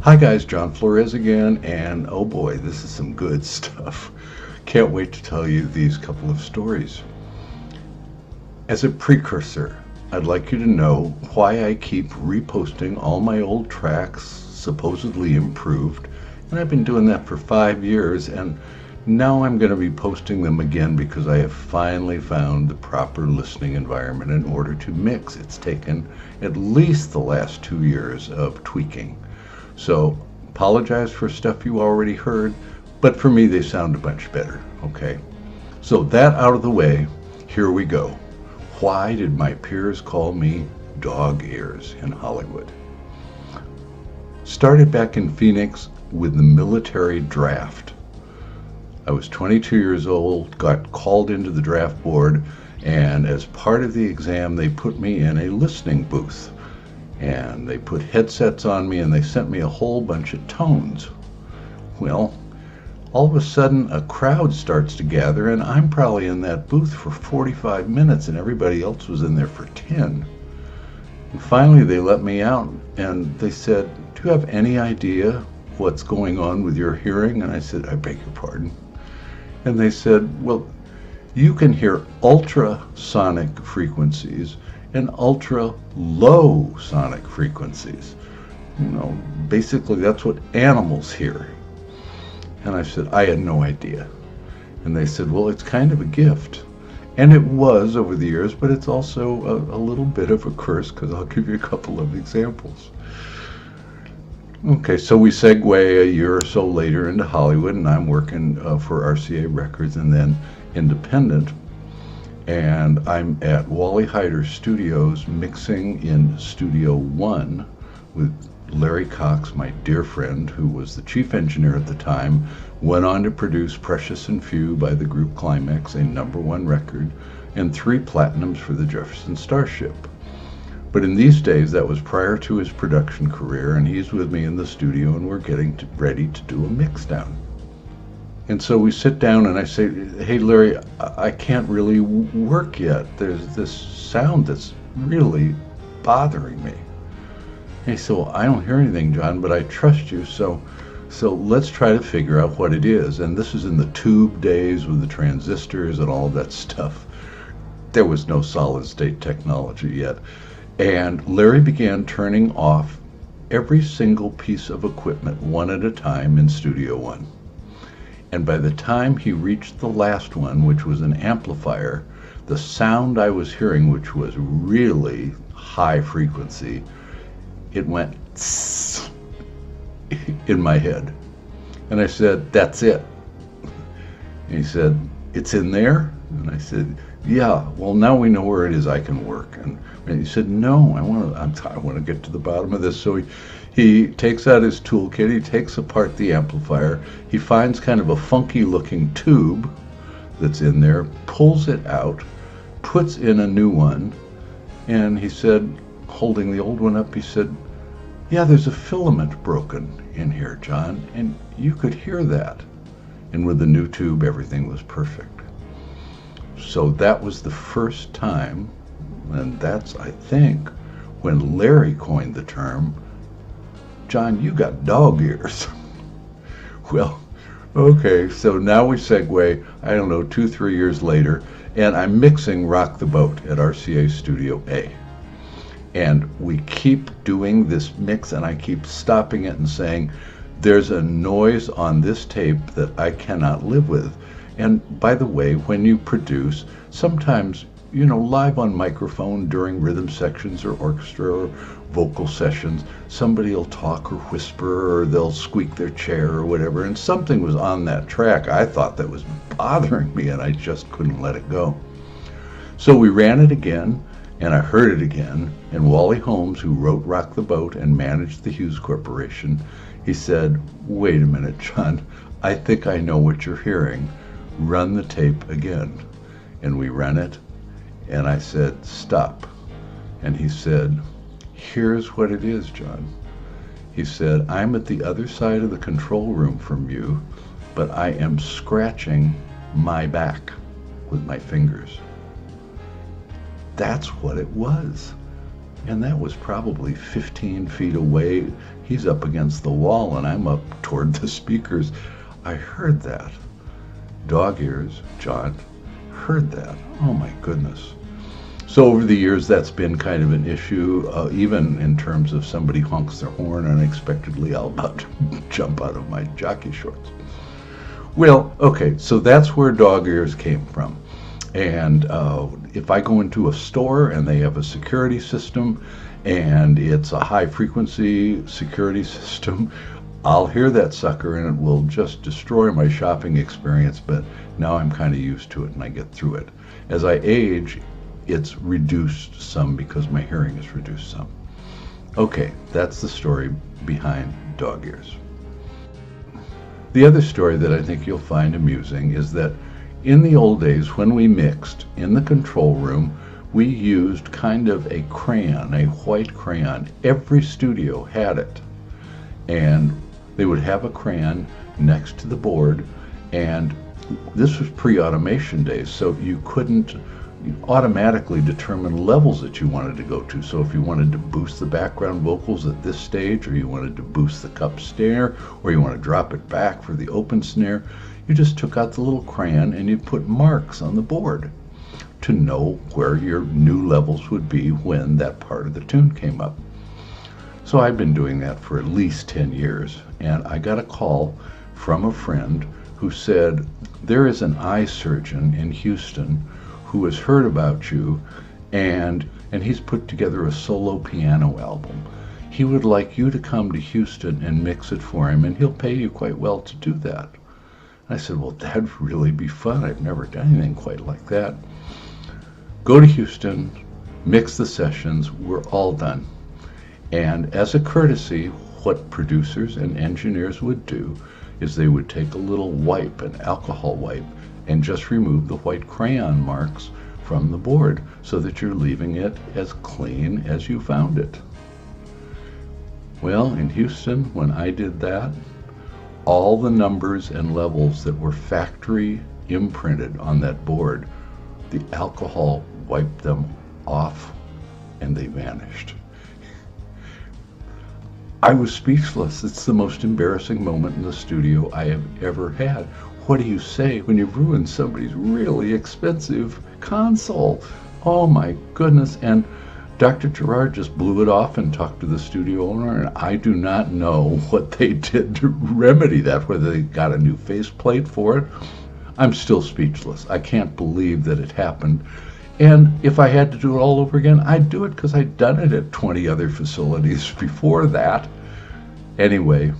Hi guys, John Florez again, and oh boy, this is some good stuff. Can't wait to tell you these couple of stories. As a precursor, I'd like you to know why I keep reposting all my old tracks, supposedly improved, and I've been doing that for 5 years, and now I'm going to be posting them again because I have finally found the proper listening environment in order to mix. It's taken at least the last 2 years of tweaking. So, apologize for stuff you already heard, but for me they sound a bunch better, okay? So that out of the way, here we go. Why did my peers call me dog ears in Hollywood? Started back in Phoenix with the military draft. I was 22 years old, got called into the draft board, and as part of the exam they put me in a listening booth. And they put headsets on me and they sent me a whole bunch of tones. Well, all of a sudden a crowd starts to gather and I'm probably in that booth for 45 minutes and everybody else was in there for 10. And finally they let me out and they said, "Do you have any idea what's going on with your hearing?" And I said, "I beg your pardon." And they said, "Well, you can hear ultrasonic frequencies and ultra low sonic frequencies. Basically that's what animals hear." And I said, I had no idea. And they said, "Well, it's kind of a gift." And it was over the years, but it's also a little bit of a curse because I'll give you a couple of examples. Okay, so we segue a year or so later into Hollywood, and I'm working for RCA Records and then independent. And I'm at Wally Heider Studios mixing in Studio One with Larry Cox, my dear friend, who was the chief engineer at the time, went on to produce Precious and Few by the group Climax, a #1 record, and 3 platinums for the Jefferson Starship. But in these days, that was prior to his production career, and he's with me in the studio, and we're getting ready to do a mix down. And so we sit down and I say, "Hey Larry, I can't really work yet. There's this sound that's really bothering me." And he said, "Well, I don't hear anything, John, but I trust you, so let's try to figure out what it is." And this is in the tube days with the transistors and all that stuff. There was no solid state technology yet. And Larry began turning off every single piece of equipment one at a time in Studio One. And by the time he reached the last one, which was an amplifier, the sound I was hearing, which was really high frequency, it went tss in my head. And I said, "That's it." And he said, "It's in there?" And I said, "Yeah, well, now we know where it is. I can work." And he said, "No, I want to get to the bottom of this." So he takes out his toolkit, he takes apart the amplifier, he finds kind of a funky looking tube that's in there, pulls it out, puts in a new one, and he said, holding the old one up, he said, "Yeah, there's a filament broken in here, John, and you could hear that." And with the new tube, everything was perfect. So that was the first time, and that's, I think, when Larry coined the term, "John, you got dog ears." Well, okay, so now we segue, 2-3 years later, and I'm mixing Rock the Boat at RCA Studio A. And we keep doing this mix, and I keep stopping it and saying, "There's a noise on this tape that I cannot live with." And by the way, when you produce, sometimes, live on microphone during rhythm sections or orchestra or vocal sessions, somebody will talk or whisper or they'll squeak their chair or whatever, and something was on that track I thought that was bothering me and I just couldn't let it go. So we ran it again and I heard it again, and Wally Holmes, who wrote Rock the Boat and managed the Hughes Corporation, he said, "Wait a minute, John, I think I know what you're hearing. Run the tape again." And we ran it, and I said, "Stop." And he said, "Here's what it is, John." He said, "I'm at the other side of the control room from you, but I am scratching my back with my fingers." That's what it was. And that was probably 15 feet away. He's up against the wall and I'm up toward the speakers. I heard that. Dog ears, John, heard that. Oh my goodness. So over the years, that's been kind of an issue, even in terms of somebody honks their horn unexpectedly, I'll about to jump out of my jockey shorts. Well, okay, so that's where dog ears came from. And if I go into a store and they have a security system and it's a high frequency security system, I'll hear that sucker and it will just destroy my shopping experience, but now I'm kind of used to it and I get through it. As I age, it's reduced some because my hearing is reduced some. Okay, that's the story behind dog ears. The other story that I think you'll find amusing is that in the old days when we mixed in the control room, we used kind of a crayon, a white crayon. Every studio had it. And they would have a crayon next to the board, and this was pre-automation days, so you couldn't automatically determine levels that you wanted to go to. So if you wanted to boost the background vocals at this stage, or you wanted to boost the cup snare, or you want to drop it back for the open snare, you just took out the little crayon and you put marks on the board to know where your new levels would be when that part of the tune came up. So I've been doing that for at least 10 years, and I got a call from a friend who said, there is an eye surgeon in Houston who has heard about you, and he's put together a solo piano album. He would like you to come to Houston and mix it for him, and he'll pay you quite well to do that. I said, well, that'd really be fun. I've never done anything quite like that. Go to Houston, mix the sessions, we're all done. And as a courtesy, what producers and engineers would do is they would take a little wipe, an alcohol wipe, and just remove the white crayon marks from the board so that you're leaving it as clean as you found it. Well, in Houston, when I did that, all the numbers and levels that were factory imprinted on that board, the alcohol wiped them off and they vanished. I was speechless. It's the most embarrassing moment in the studio I have ever had. What do you say when you've ruined somebody's really expensive console? Oh my goodness. And Dr. Gerard just blew it off and talked to the studio owner, and I do not know what they did to remedy that, whether they got a new faceplate for it. I'm still speechless. I can't believe that it happened. And if I had to do it all over again, I'd do it because I'd done it at 20 other facilities before that. Anyway,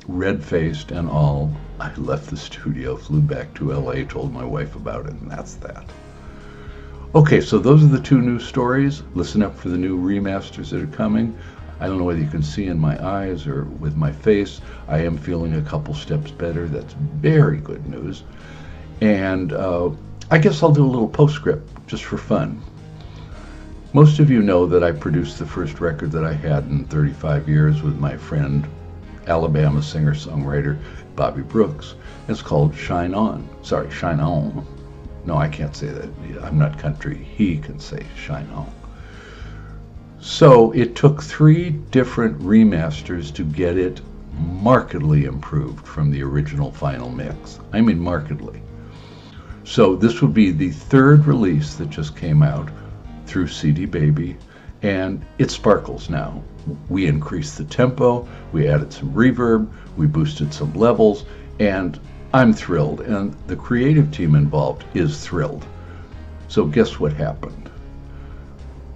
red-faced and all, I left the studio, flew back to LA, told my wife about it, and that's that. Okay, so those are the two new stories. Listen up for the new remasters that are coming. I don't know whether you can see in my eyes or with my face. I am feeling a couple steps better. That's very good news. And I guess I'll do a little postscript just for fun. Most of you know that I produced the first record that I had in 35 years with my friend, Alabama singer-songwriter Bobby Brooks. It's called Shine On. Sorry, Shine On. No, I can't say that. I'm not country. He can say Shine On. So it took 3 different remasters to get it markedly improved from the original final mix. I mean markedly. So this would be the 3rd release that just came out through CD Baby, and it sparkles now. We increased the tempo, we added some reverb, we boosted some levels, and I'm thrilled, and the creative team involved is thrilled. So guess what happened?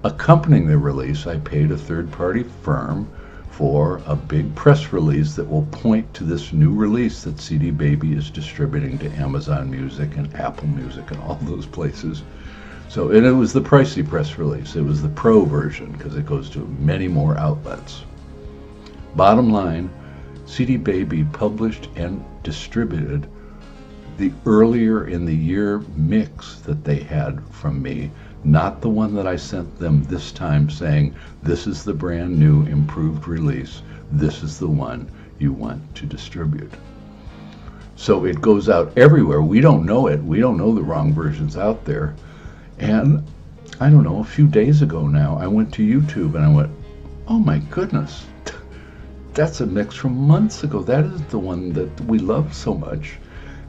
Accompanying the release, I paid a third-party firm for a big press release that will point to this new release that CD Baby is distributing to Amazon Music and Apple Music and all those places. So, and it was the pricey press release. It was the pro version because it goes to many more outlets. Bottom line, CD Baby published and distributed the earlier in the year mix that they had from me, not the one that I sent them this time saying, this is the brand new improved release. This is the one you want to distribute. So it goes out everywhere. We don't know it. We don't know the wrong versions out there. And I don't know, a few days ago now, I went to YouTube and I went, oh my goodness, that's a mix from months ago. That is the one that we love so much.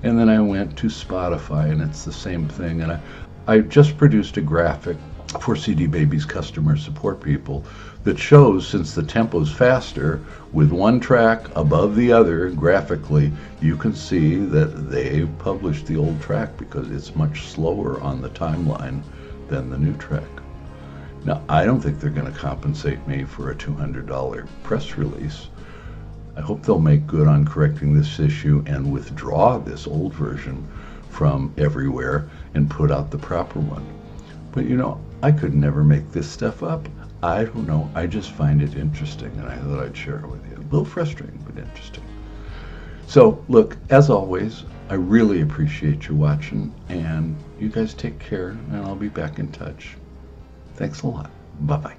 And then I went to Spotify and it's the same thing. And I just produced a graphic for CD Baby's customer support people that shows, since the tempo's faster, with one track above the other graphically, you can see that they published the old track because it's much slower on the timeline than the new track. Now, I don't think they're going to compensate me for a $200 press release. I hope they'll make good on correcting this issue and withdraw this old version from everywhere and put out the proper one. But you know, I could never make this stuff up. I don't know. I just find it interesting, and I thought I'd share it with you. A little frustrating, but interesting. So, look, as always, I really appreciate you watching, and you guys take care, and I'll be back in touch. Thanks a lot. Bye-bye.